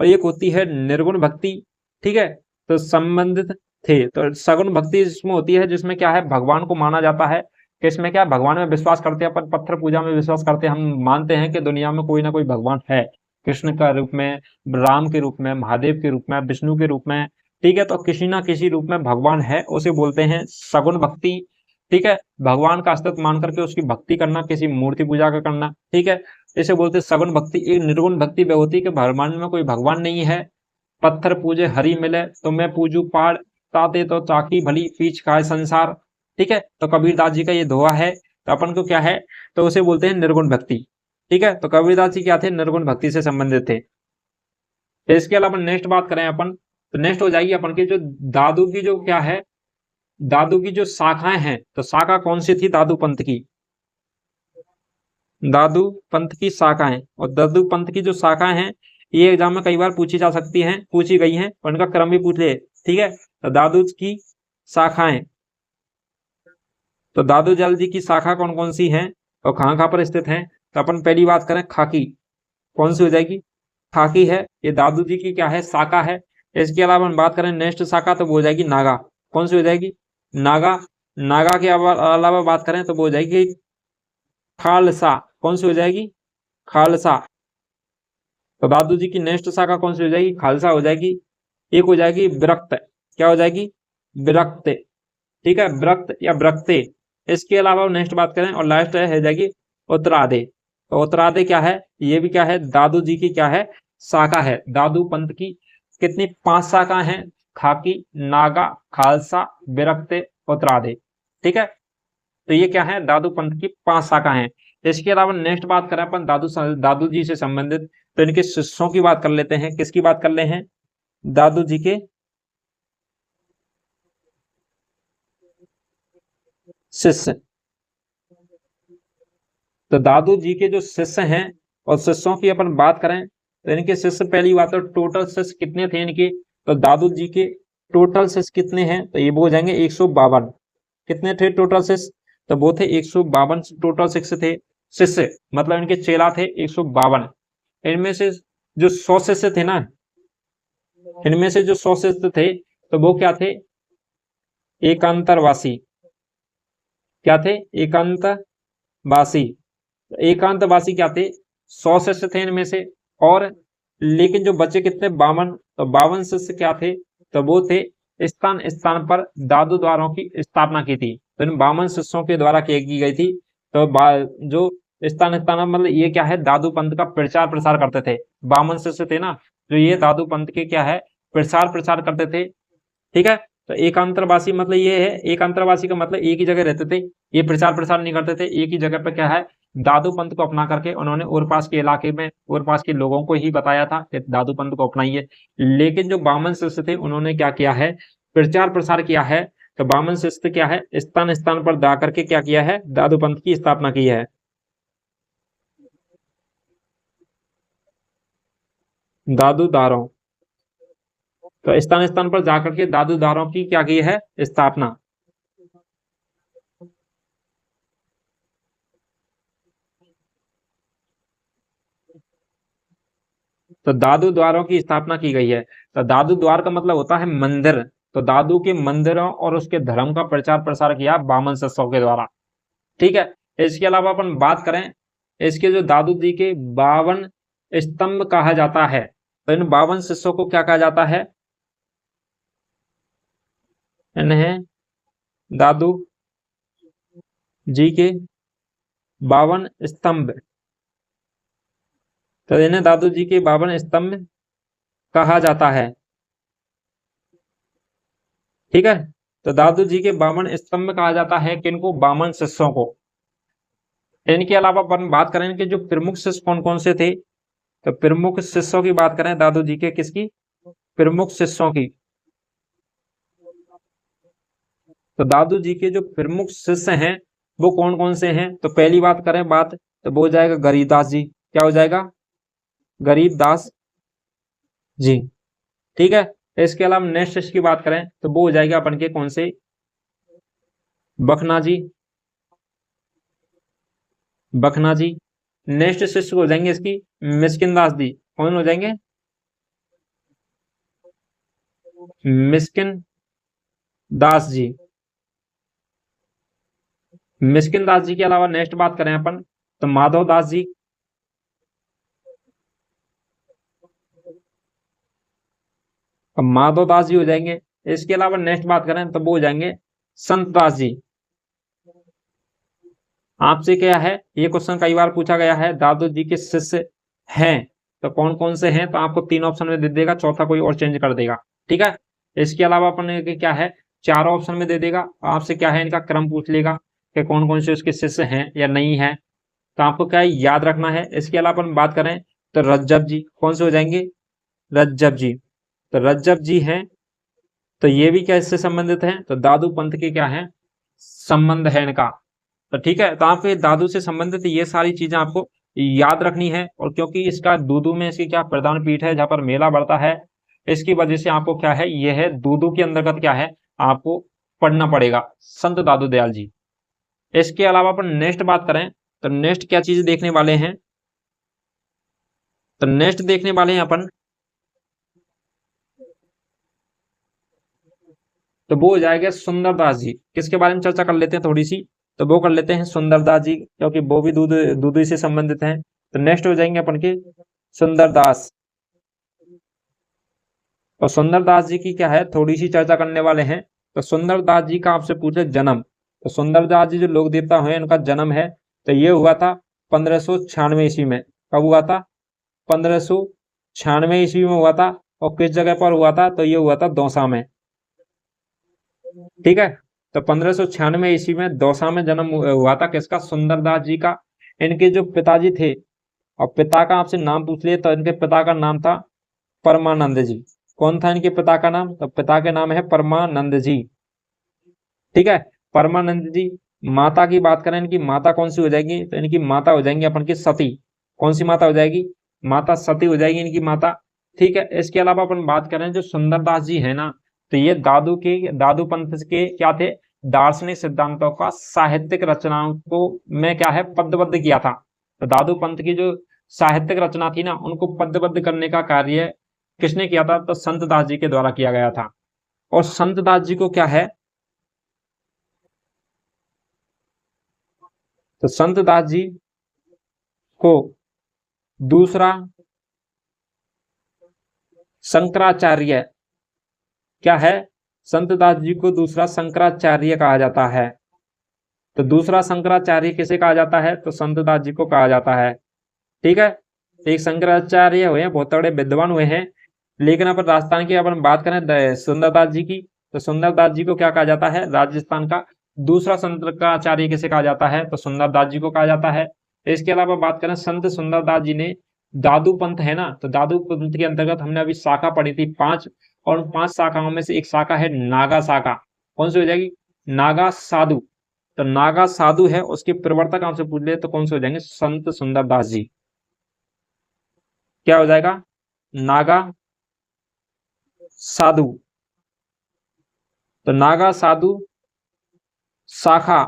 और एक होती है निर्गुण भक्ति, ठीक है, तो संबंधित थे। तो सगुण भक्ति इसमें होती है जिसमें क्या है, भगवान को माना जाता है, कि इसमें क्या भगवान में विश्वास करते हैं अपन, पत्थर पूजा में विश्वास करते हैं, हम मानते हैं कि दुनिया में कोई ना कोई भगवान है, कृष्ण का रूप में, राम के रूप में, महादेव के रूप में, विष्णु के रूप में, ठीक है, तो किसी ना किसी रूप में भगवान है, उसे बोलते हैं सगुण भक्ति, ठीक है। भगवान का अस्तित्व मान करके उसकी भक्ति करना, किसी मूर्ति पूजा का करना, ठीक है, इसे बोलते सगुण भक्ति। एक निर्गुण भक्ति वह होती है कि ब्रह्मांड में कोई भगवान नहीं है, पत्थर पूजे हरि मिले, तो मैं पूजू पहाड़, ताते तो चाकी भली पीछ खाए संसार, ठीक है, तो कबीरदास जी का ये दोहा है, तो अपन को क्या है, तो उसे बोलते हैं निर्गुण भक्ति, ठीक है। तो कबीरदास जी क्या थे, निर्गुण भक्ति से संबंधित थे। इसके अलावा नेक्स्ट बात करें अपन, तो नेक्स्ट हो जाएगी अपन की जो दादू की जो क्या है, दादू की जो शाखाएं हैं, तो शाखा कौन सी थी दादू पंथ की, दादू पंथ की शाखाएं, और दादू पंथ की जो शाखाएं हैं ये एग्जाम में कई बार पूछी जा सकती हैं, पूछी गई हैं, और उनका क्रम भी पूछ ले, ठीक है। तो दादू की शाखाएं, तो दादू दयाल जी की शाखा कौन कौन सी हैं और कहाँ कहाँ पर स्थित हैं, तो अपन पहली बात करें खाकी, कौन सी हो जाएगी, खाकी है, ये दादू जी की क्या है, शाखा है। इसके अलावा हम बात करें नेक्स्ट शाखा, तो वो हो जाएगी नागा, कौन सी हो जाएगी, नागा। नागा के अलावा बात करें तो वो हो जाएगी खालसा, कौन सी हो जाएगी, खालसा। तो दादू जी की नेक्स्ट शाखा कौन सी हो जाएगी, खालसा हो जाएगी। एक हो जाएगी विरक्त, क्या हो जाएगी, विरक्त, ठीक है, विरक्त या विरक्ते। इसके अलावा नेक्स्ट बात करें और लास्ट है जाएगी उत्तराधे। तो उत्तराधे क्या है, ये भी क्या है, दादू जी की क्या है, शाखा है। दादू पंथ की कितनी, 5 शाखा हैं, खाकी, नागा, खालसा, विरक्ते, उत्तराधे, ठीक है। तो ये क्या है, दादू पंथ की 5 शाखा हैं। इसके अलावा नेक्स्ट बात करें अपन दादू जी से संबंधित, तो इनके शिष्यों की बात कर लेते हैं, किसकी बात कर ले हैं, दादू जी के शिष्य। तो दादू जी के जो शिष्य हैं और शिष्यों की अपन बात करें तो इनके शिष्य, पहली बात तो टोटल शिष्य कितने थे इनके, तो दादू जी के टोटल शिष्य कितने हैं, तो ये हो जाएंगे 152। कितने थे टोटल शिष्य, तो वो थे 152 टोटल शिष्य थे, शिष्य मतलब इनके चेला थे 152। इनमें से जो 100 शिष्य थे ना, इनमें से जो 100 शिष्य थे तो वो क्या थे, एकांतरवासी। क्या थे, एकांतवासी। एकांतवासी क्या थे, 100 शिष्य थे इनमें से। और लेकिन जो बचे कितने, 52। तो 52 शिष्य क्या थे, तो वो थे स्थान स्थान पर दादू द्वारों की स्थापना की थी। तो इन 52 शिष्यों के द्वारा की गई थी। तो जो स्थान स्थान मतलब ये क्या है, दादू पंथ का प्रचार प्रसार करते थे। 52 शिष्य थे ना, जो ये दादू पंथ के क्या है, प्रचार प्रसार करते थे। ठीक है। तो एकांतरवासी मतलब ये है, एकांतरवासी का मतलब एक ही जगह रहते थे, ये प्रचार प्रसार नहीं करते थे। एक ही जगह पे क्या है, दादू पंथ को अपना करके उन्होंने और पास के इलाके में और पास के लोगों को ही बताया था कि दादू पंथ को अपनाइए। लेकिन जो 52 शिष्य थे उन्होंने क्या किया है, प्रचार प्रसार किया है। तो 52 शिष्य क्या है, स्थान स्थान पर जा करके क्या किया है, दादू पंथ की स्थापना की है। दादू दारों, तो स्थान स्थान पर जाकर के दादू दारों की क्या की है, स्थापना। तो दादू द्वारों की स्थापना की गई है। तो दादू द्वार का मतलब होता है मंदिर। तो दादू के मंदिरों और उसके धर्म का प्रचार प्रसार किया 52 शिष्यों के द्वारा। ठीक है। इसके अलावा अपन बात करें, इसके जो दादू जी के 52 स्तंभ कहा जाता है। तो इन 52 शिष्यों को क्या कहा जाता है, इन्हें दादू जी के 52 स्तंभ, तो इन्हें दादू जी के 52 स्तंभ कहा जाता है। ठीक है। तो दादू जी के 52 स्तंभ कहा जाता है किनको, 52 शिष्यों को। इनके अलावा अपन बात करें कि जो प्रमुख शिष्य कौन कौन से थे। तो प्रमुख शिष्यों की बात करें दादू जी के, किसकी, प्रमुख शिष्यों की। तो दादू जी के जो प्रमुख शिष्य हैं वो कौन कौन से हैं, तो पहली बात करें बात, तो वो हो जाएगा गरीबदास जी। क्या हो जाएगा, गरीबदास जी। ठीक है। इसके अलावा नेक्स्ट शिष्य की बात करें तो वो हो जाएगा अपन के कौन से, बखना जी, बखना जी। नेक्स्ट शिष्य हो जाएंगे इसकी मिस्किन दास जी। कौन हो जाएंगे, मिस्किन दास जी। मिस्किन दास जी के अलावा नेक्स्ट बात करें अपन, तो माधव दास जी। अब माधव दास जी हो जाएंगे। इसके अलावा नेक्स्ट बात करें तो वो हो जाएंगे संत दास जी। आपसे क्या है, ये क्वेश्चन कई बार पूछा गया है, दादू जी के शिष्य हैं तो कौन कौन से हैं, तो आपको 3 ऑप्शन में दे देगा, चौथा कोई और चेंज कर देगा। ठीक है। इसके अलावा अपन क्या है, 4 ऑप्शन में दे देगा, आपसे क्या है, इनका क्रम पूछ लेगा कि कौन कौन से उसके शिष्य हैं या नहीं है। तो आपको क्या है, याद रखना है। इसके अलावा अपन बात करें तो रज्जब जी, कौन से हो जाएंगे, रज्जब जी। तो रज्जब जी हैं, तो ये भी क्या इससे संबंधित हैं, तो दादू पंथ के क्या है, संबंध है इनका। तो ठीक है। तो आपको दादू से संबंधित ये सारी चीजें आपको याद रखनी है। और क्योंकि इसका दूदू में इसकी क्या प्रधान पीठ है जहां पर मेला बढ़ता है, इसकी वजह से आपको क्या है, यह है दूदू के अंतर्गत क्या है, आपको पढ़ना पड़ेगा संत दादू दयाल जी। इसके अलावा अपन नेक्स्ट बात करें तो नेक्स्ट क्या चीज देखने वाले हैं, तो नेक्स्ट देखने वाले हैं अपन, तो वो हो जाएगा सुंदरदास जी। किसके बारे में चर्चा कर लेते हैं थोड़ी सी, तो वो कर लेते हैं सुंदरदास जी, क्योंकि वो भी दूध दूध से संबंधित हैं। तो नेक्स्ट हो जाएंगे अपन के सुंदरदास। और सुंदरदास जी की क्या है, थोड़ी सी चर्चा करने वाले हैं। तो सुंदरदास जी का आपसे पूछे जन्म, तो सुंदरदास जी जो लोक देवता हुए इनका जन्म है, तो ये हुआ था 1596 ईस्वी में। कब हुआ था, 1596 ईस्वी में हुआ था। और किस जगह पर हुआ था, तो ये हुआ था दौसा में। ठीक है। तो 1596 ईस्वी में दौसा में जन्म हुआ था किसका, सुंदरदास जी का। इनके जो पिताजी थे, और पिता का आपसे नाम पूछ लिए, तो इनके पिता का नाम था परमानंद जी। कौन था इनके पिता का नाम, तो पिता के नाम है परमानंद जी। ठीक है। परमानंद जी। माता की बात करें, इनकी माता कौन सी हो जाएगी, तो इनकी माता हो जाएंगी अपन की सती। कौन सी माता हो जाएगी, माता सती हो जाएगी इनकी माता। ठीक है। इसके अलावा अपन बात करें जो सुंदरदास जी है ना, तो ये दादू पंथ के क्या थे, दार्शनिक सिद्धांतों का साहित्यिक रचनाओं को में क्या है, पद्धबद्ध किया था। तो दादू पंथ की जो साहित्यिक रचना थी ना, उनको पद्धबद्ध करने का कार्य किसने किया था? तो संत दास जी के द्वारा किया गया था। और संत दास जी को क्या है, तो संत दास जी को दूसरा शंकराचार्य क्या है? संत दास जी को दूसरा शंकराचार्य कहा जाता है। तो दूसरा शंकराचार्य किसे कहा जाता है? तो संत दास जी को कहा जाता है। ठीक है, एक शंकराचार्य हुए हैं, बहुत तगड़े विद्वान हुए हैं। लेकिन अपन राजस्थान की अपन बात करें सुंदरदास जी की, तो सुंदरदास जी को क्या कहा जाता है? राजस्थान का दूसरा शंकराचार्य किसे कहा जाता है? तो सुंदरदास जी को कहा जाता है। इसके अलावा बात करें संत सुंदरदास जी ने दादू पंथ है ना, तो दादू पंथ के अंतर्गत हमने अभी शाखा पढ़ी थी 5, और 5 शाखाओं में से एक शाखा है नागा शाखा। कौन सी हो जाएगी? नागा साधु। तो नागा साधु है, उसके प्रवर्तक आपसे पूछ ले तो कौन से हो जाएंगे? संत सुंदरदास जी। क्या हो जाएगा? नागा साधु। तो नागा साधु शाखा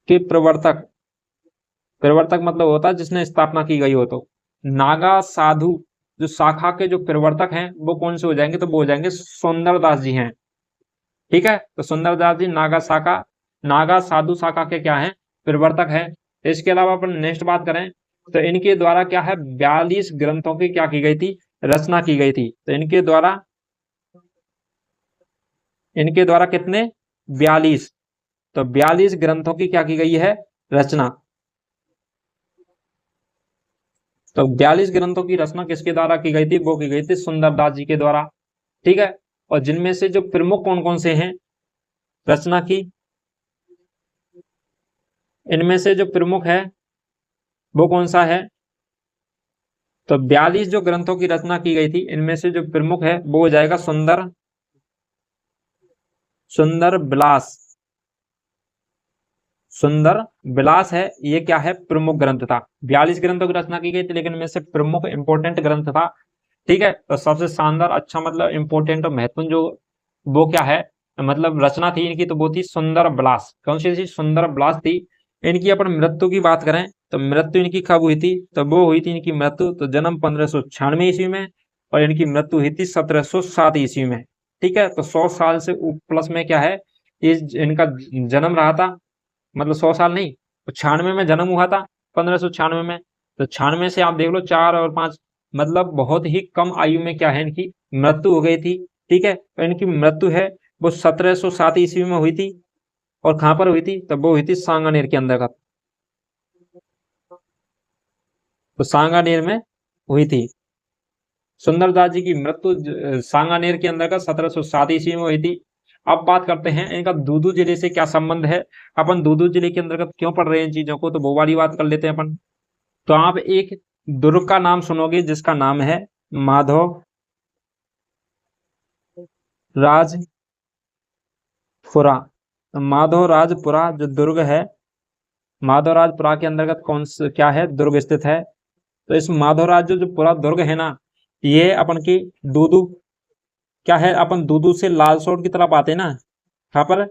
के प्रवर्तक, प्रवर्तक मतलब होता है जिसने स्थापना की गई हो। तो नागा साधु जो शाखा के जो प्रवर्तक हैं वो कौन से हो जाएंगे? तो वो हो जाएंगे सुंदरदास जी हैं। ठीक है, तो सुंदरदास जी नागा शाखा, नागा साधु शाखा के क्या है? प्रवर्तक है। इसके अलावा अपन नेक्स्ट बात करें तो इनके द्वारा क्या है? 42 ग्रंथों की क्या की गई थी? रचना की गई थी। तो इनके द्वारा कितने? 42। तो 42 ग्रंथों की क्या की गई है? रचना। तो 42 ग्रंथों की रचना किसके द्वारा की गई थी? वो की गई थी सुंदरदास जी के द्वारा। ठीक है, और जिनमें से जो प्रमुख कौन कौन से हैं रचना की, इनमें से जो प्रमुख है वो कौन सा है? तो 42 जो ग्रंथों की रचना की गई थी इनमें से जो प्रमुख है वो हो जाएगा सुंदर विलास। सुंदर विलास है, ये क्या है? प्रमुख ग्रंथ था। 42 ग्रंथों की रचना की गई थी लेकिन इनमें से प्रमुख इंपोर्टेंट ग्रंथ था। ठीक है, तो सबसे शानदार अच्छा मतलब इंपोर्टेंट और महत्वपूर्ण जो वो क्या है मतलब रचना थी इनकी, तो वो थी सुंदर विलास। कौन सी थी? सुंदर विलास थी। इनकी अपन मृत्यु की बात करें तो मृत्यु इनकी कब हुई थी? तो वो हुई थी इनकी मृत्यु तो जन्म 1596 ईस्वी में, और इनकी मृत्यु हुई थी 1707 ईस्वी में। ठीक है, तो 100 साल से प्लस में क्या है इस इनका जन्म रहा था, मतलब 100 साल नहीं, तो 96 में जन्म हुआ था, 1596 में। तो 96 से आप देख लो 4 और 5, मतलब बहुत ही कम आयु में क्या है इनकी मृत्यु हो गई थी। ठीक है, तो इनकी मृत्यु है वो 1707 ईस्वी में हुई थी। और कहां पर हुई थी? तब वो हुई थी सांगानेर के अंतर्गत। तो सांगानेर में हुई थी। सुंदरदास जी की मृत्यु सांगानेर के अंतर्गत 1707 ईस्वी में हुई थी। अब बात करते हैं इनका दूदू जिले से क्या संबंध है। अपन दूदू जिले के अंतर्गत क्यों पढ़ रहे हैं इन चीजों को, तो वो वाली बात कर लेते हैं अपन। तो आप एक दुर्ग का नाम सुनोगे जिसका नाम है माधव राजपुरा। तो माधव राजपुरा जो दुर्ग है, माधव राजपुरा के अंतर्गत कौन सा क्या है? दुर्ग स्थित है। तो इस माधवराज जो पूरा दुर्ग है ना, ये अपन की दूदू क्या है? अपन दूदू से लालसोट की तरफ आते हैं ना, यहाँ पर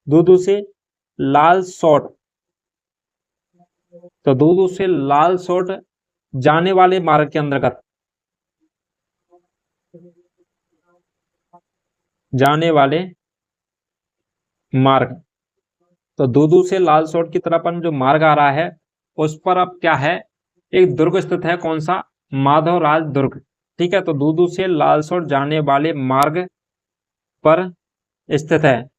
दूदू से लालसोट, तो दूदू से लालसोट जाने वाले मार्ग के अंतर्गत, जाने वाले मार्ग, तो दूदू से लालसोट की तरफ जो मार्ग आ रहा है उस पर अब क्या है? एक दुर्ग स्थित है। कौन सा? माधवराज दुर्ग। ठीक है, तो दूदू से लालसोट जाने वाले मार्ग पर स्थित है।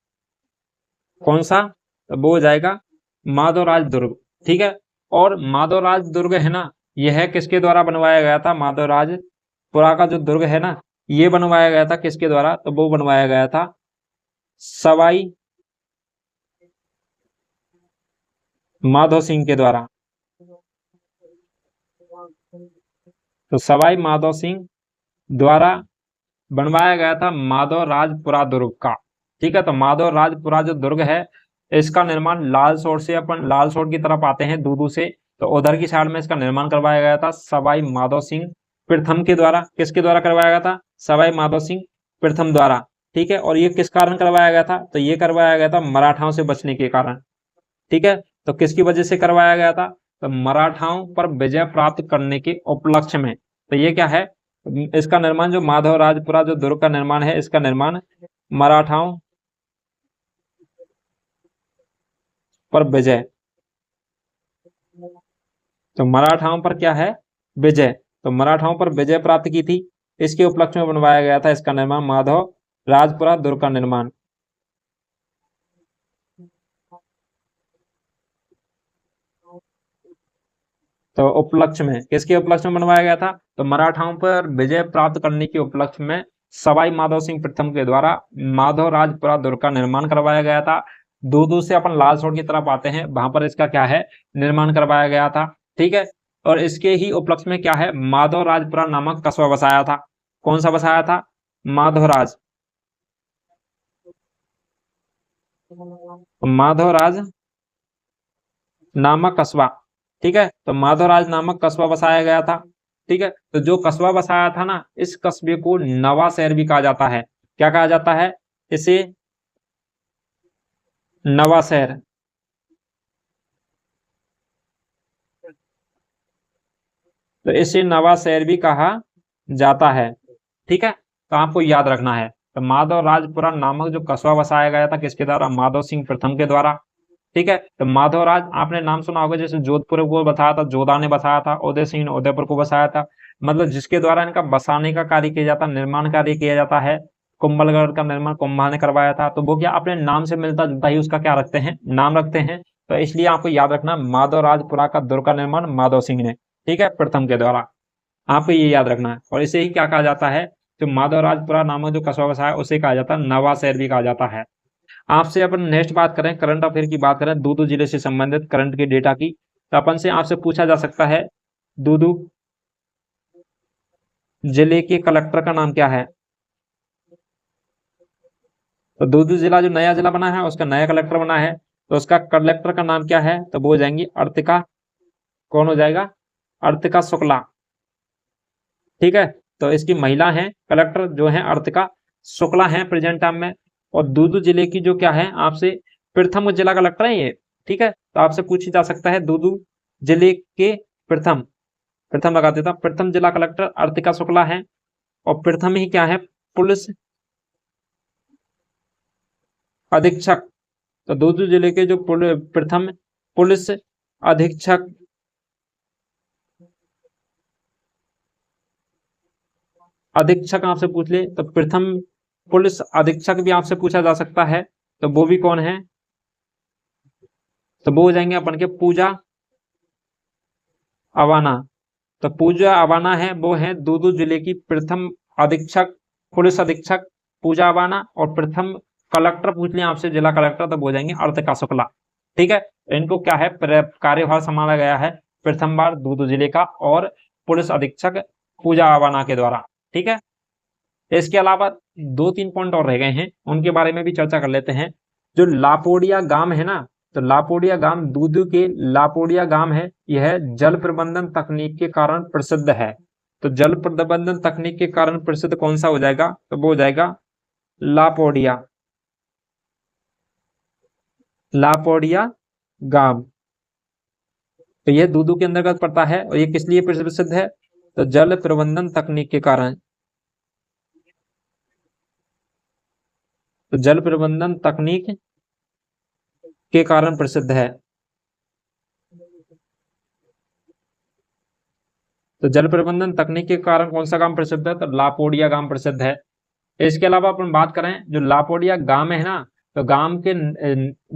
कौन सा? तो वो हो जाएगा माधवराज दुर्ग। ठीक है, और माधवराज दुर्ग है ना, यह है किसके द्वारा बनवाया गया था? माधवराजपुरा का जो दुर्ग है ना, ये बनवाया गया था किसके द्वारा? तो वो बनवाया गया था सवाई माधो सिंह के द्वारा। तो सवाई माधो सिंह द्वारा बनवाया गया था माधव राजपुरा दुर्ग का। ठीक है, तो माधव राजपुरा जो दुर्ग है इसका निर्माण लालसोट से, अपन लालसोट की तरफ आते हैं दूदू से, तो उधर की साइड में इसका निर्माण करवाया गया था सवाई माधव सिंह प्रथम के द्वारा। किसके द्वारा करवाया गया था? सवाई माधव सिंह प्रथम द्वारा। ठीक है, और ये किस कारण करवाया गया था? तो ये करवाया गया था मराठाओं से बचने के कारण। ठीक है, तो किसकी वजह से करवाया गया था? तो मराठाओं पर विजय प्राप्त करने के उपलक्ष्य में। तो ये क्या है? इसका निर्माण जो माधवराजपुरा जो दुर्ग का निर्माण है, इसका निर्माण मराठाओं पर विजय, तो मराठाओं पर क्या है, विजय, तो मराठाओं पर विजय प्राप्त की थी, इसके उपलक्ष्य में बनवाया गया था इसका निर्माण माधव राजपुरा दुर्ग का निर्माण। तो उपलक्ष्य में, किसके उपलक्ष्य में बनवाया गया था, तो मराठाओं पर विजय प्राप्त करने के उपलक्ष्य में सवाई माधव सिंह प्रथम के द्वारा माधव राजपुरा दुर्ग का निर्माण करवाया गया था। दूर से अपन लाल सोट की तरफ आते हैं, वहां पर इसका क्या है, निर्माण करवाया गया था। ठीक है, और इसके ही उपलक्ष्य में क्या है, माधव राजपुरा नामक कस्बा बसाया था। कौन सा बसाया था, माधवराज, माधवराज नामक कस्बा। ठीक है, तो माधवराज नामक कस्बा बसाया गया था। ठीक है, तो जो कस्बा बसाया था ना, इस कस्बे को नवा शहर भी कहा जाता है। क्या कहा जाता है, इसे नवा शहर। तो इसे नवा शहर भी कहा जाता है। ठीक है, तो आपको याद रखना है, तो माधव राजपुरा नामक जो कस्बा बसाया गया था किसके द्वारा, माधव सिंह प्रथम के द्वारा। ठीक है, तो माधवराज आपने नाम सुना होगा, जैसे जोधपुर को बसाया था जोधा ने बसाया था, उदय सिंह ने उदयपुर को बसाया था, मतलब जिसके द्वारा इनका बसाने का कार्य किया जाता, निर्माण कार्य किया जाता है। कुंभलगढ़ का निर्माण कुंभा ने करवाया था, तो वो क्या अपने नाम से मिलता जुलता ही उसका क्या रखते हैं, नाम रखते हैं। तो इसलिए आपको याद रखना, माधवराजपुरा का दुर्ग का निर्माण माधव सिंह ने, ठीक है, प्रथम के द्वारा, आपको ये याद रखना है। और इसे ही क्या कहा जाता है, जो माधवराजपुरा नामक जो कस्बा बसाया उसे कहा जाता है नवा शहर भी कहा जाता है। आपसे अपन नेक्स्ट बात करें, करंट अफेयर की बात करें, दूदू जिले से संबंधित करंट के डेटा की, तो अपन से आपसे पूछा जा सकता है, दूदू जिले के कलेक्टर का नाम क्या है। तो दूदू जिला जो नया जिला बना है उसका नया कलेक्टर बना है, तो उसका कलेक्टर का नाम क्या है, तो वो हो जाएंगी अर्तिका, कौन हो जाएगा, अर्तिका शुक्ला। ठीक है, तो इसकी महिला है कलेक्टर जो है अर्तिका शुक्ला है प्रेजेंट टाइम में। और दूदू जिले की जो क्या है आपसे प्रथम जिला कलेक्टर है ये। ठीक है, तो आपसे पूछी जा सकता है दूदू जिले के प्रथम, प्रथम लगा देता, प्रथम जिला कलेक्टर अर्तिका शुक्ला है। और प्रथम ही क्या है, पुलिस अधीक्षक, तो दूदू जिले के जो प्रथम पुलिस अधीक्षक, अधीक्षक आपसे पूछ ले तो प्रथम पुलिस अधीक्षक भी आपसे पूछा जा सकता है, तो वो भी कौन है, तो वो हो जाएंगे अपन के पूजा अवाना। तो पूजा अवाना है, वो है दूदू जिले की प्रथम अधीक्षक, पुलिस अधीक्षक पूजा अवाना। और प्रथम कलेक्टर पूछ लें आपसे जिला कलेक्टर, तो हो जाएंगे अर्तिका शुक्ला। ठीक है, इनको क्या है कार्यभार संभाला गया है प्रथम बार दूदू जिले का, और पुलिस अधीक्षक पूजा अवाना के द्वारा। ठीक है, इसके अलावा दो तीन पॉइंट और रह गए हैं, उनके बारे में भी चर्चा कर लेते हैं। जो लापोडिया गांव है ना, तो लापोडिया गांव दूदू के लापोडिया गांव है, यह जल प्रबंधन तकनीक के कारण प्रसिद्ध है। तो जल प्रबंधन तकनीक के कारण प्रसिद्ध कौन सा हो जाएगा, तो वो हो जाएगा लापोडिया, लापोडिया गांव। तो यह दूदू के अंतर्गत पड़ता है, और ये किस लिए प्रसिद्ध है, तो जल प्रबंधन तकनीक के कारण, तो जल प्रबंधन तकनीक के कारण प्रसिद्ध है। तो जल प्रबंधन तकनीक के कारण कौन सा गांव प्रसिद्ध है, तो लापोडिया गांव प्रसिद्ध है। इसके अलावा अपन बात करें जो लापोडिया गांव है ना, तो गांव के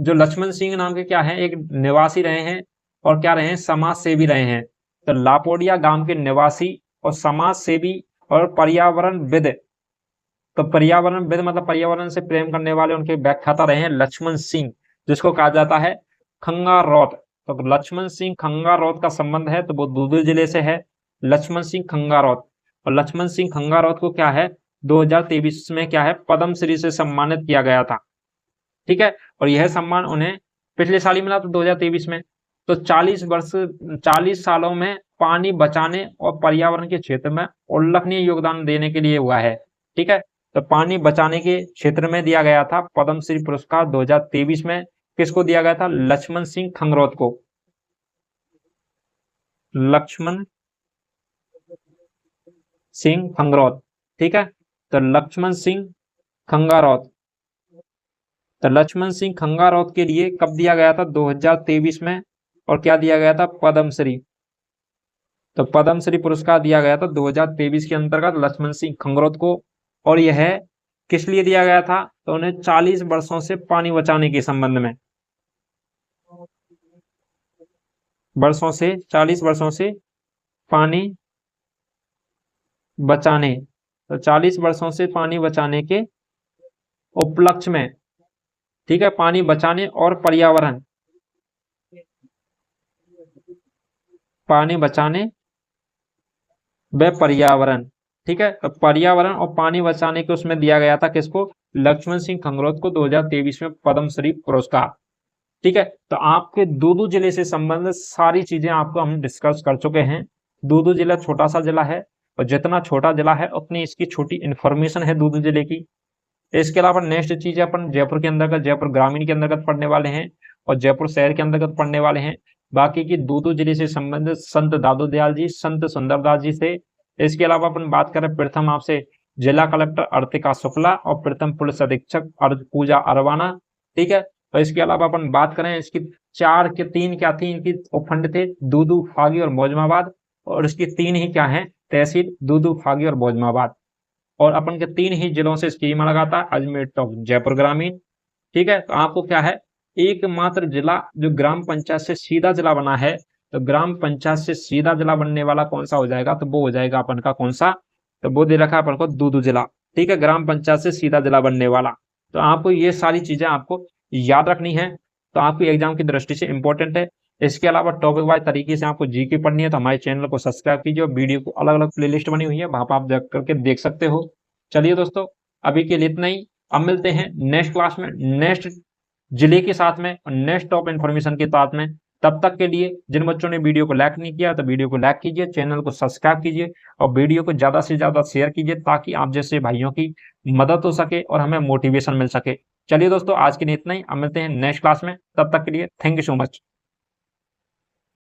जो लक्ष्मण सिंह नाम के क्या है एक निवासी रहे हैं, और क्या रहे हैं, समाज सेवी रहे हैं। तो लापोडिया गांव के निवासी और समाज सेवी और पर्यावरणविद, तो पर्यावरणविद मतलब पर्यावरण से प्रेम करने वाले उनके व्याख्याता रहे हैं लक्ष्मण सिंह, जिसको कहा जाता है खंगारौत। तो लक्ष्मण सिंह खंगारौत का संबंध है, तो वो दूदू जिले से है, लक्ष्मण सिंह खंगारौत। और लक्ष्मण सिंह खंगारौत को क्या है 2023 में क्या है पद्म श्री से सम्मानित किया गया था। ठीक है, और यह सम्मान उन्हें पिछले साल ही मिला था 2023 में। तो 40 सालों में पानी बचाने और पर्यावरण के क्षेत्र में उल्लेखनीय योगदान देने के लिए हुआ है। ठीक है, तो पानी बचाने के क्षेत्र में दिया गया था पद्मश्री पुरस्कार 2023 में, किसको दिया गया था, लक्ष्मण सिंह खंगरौत को, लक्ष्मण सिंह खंगरौत। ठीक है, तो लक्ष्मण सिंह खंगारौत, तो लक्ष्मण सिंह खंगारौत के लिए कब दिया गया था? 2023 में। और क्या दिया गया था? पद्मश्री। तो पद्मश्री पुरस्कार दिया गया था 2023 के अंतर्गत लक्ष्मण सिंह खंगरौत को। और यह किस लिए दिया गया था? तो उन्हें 40 वर्षों से पानी बचाने के संबंध में, 40 वर्षों से पानी बचाने, तो 40 वर्षों से पानी बचाने के उपलक्ष्य में, ठीक है, पानी बचाने और पर्यावरण, पानी बचाने व पर्यावरण, ठीक है, तो पर्यावरण और पानी बचाने के उसमें दिया गया था किसको? लक्ष्मण सिंह खंगरौत को 2023 में पद्मश्री पुरस्कार। ठीक है, तो आपके दूदू जिले से संबंधित सारी चीजें आपको हम डिस्कस कर चुके हैं। दूदू जिला छोटा सा जिला है और जितना छोटा जिला है उतनी इसकी छोटी इंफॉर्मेशन है दूदू जिले की। इसके अलावा नेक्स्ट चीज अपन जयपुर के अंतर्गत, जयपुर ग्रामीण के अंतर्गत पढ़ने वाले हैं और जयपुर शहर के अंतर्गत पढ़ने वाले हैं। बाकी की दूदू जिले से संबंधित संत दादू दयाल जी, संत सुंदरदास जी से। इसके अलावा अपन बात करें प्रथम आपसे जिला कलेक्टर अर्तिका शुक्ला और प्रथम पुलिस अधीक्षक पूजा अरवाना। ठीक है, और इसके अलावा अपन बात करें इसकी तीन इनकी उपखंड थे, दूदू, फागी और मौजमाबाद। और इसकी तीन ही क्या है? तहसील, दूदू, फागी और मौजमाबाद। और अपन के तीन ही जिलों से स्कीम लगाता है अजमेर टॉप जयपुर ग्रामीण। ठीक है, तो आपको क्या है, एकमात्र जिला जो ग्राम पंचायत से सीधा जिला बना है, तो ग्राम पंचायत से सीधा जिला बनने वाला कौन सा हो जाएगा? तो वो हो जाएगा अपन का कौन सा? तो वो दे रखा है अपन को दूदू जिला। ठीक है, ग्राम पंचायत से सीधा जिला बनने वाला। तो आपको ये सारी चीजें आपको याद रखनी है, तो आपकी एग्जाम की दृष्टि से इंपॉर्टेंट है। इसके अलावा टॉपिक वाइज तरीके से आपको जीके पढ़नी है तो हमारे चैनल को सब्सक्राइब कीजिए और वीडियो को अलग अलग प्लेलिस्ट बनी हुई है, वहां पर आप जा करके देख सकते हो। चलिए दोस्तों, अभी के लिए इतना ही। अब मिलते हैं नेक्स्ट क्लास में, नेक्स्ट जिले के साथ में और नेक्स्ट टॉप इन्फॉर्मेशन के साथ में। तब तक के लिए जिन बच्चों ने वीडियो को लाइक नहीं किया तो वीडियो को लाइक कीजिए, चैनल को सब्सक्राइब कीजिए और वीडियो को ज्यादा से ज्यादा शेयर कीजिए ताकि आप जैसे भाइयों की मदद हो सके और हमें मोटिवेशन मिल सके। चलिए दोस्तों, आज के लिए इतना ही। अब मिलते हैं नेक्स्ट क्लास में, तब तक के लिए थैंक यू सो मच।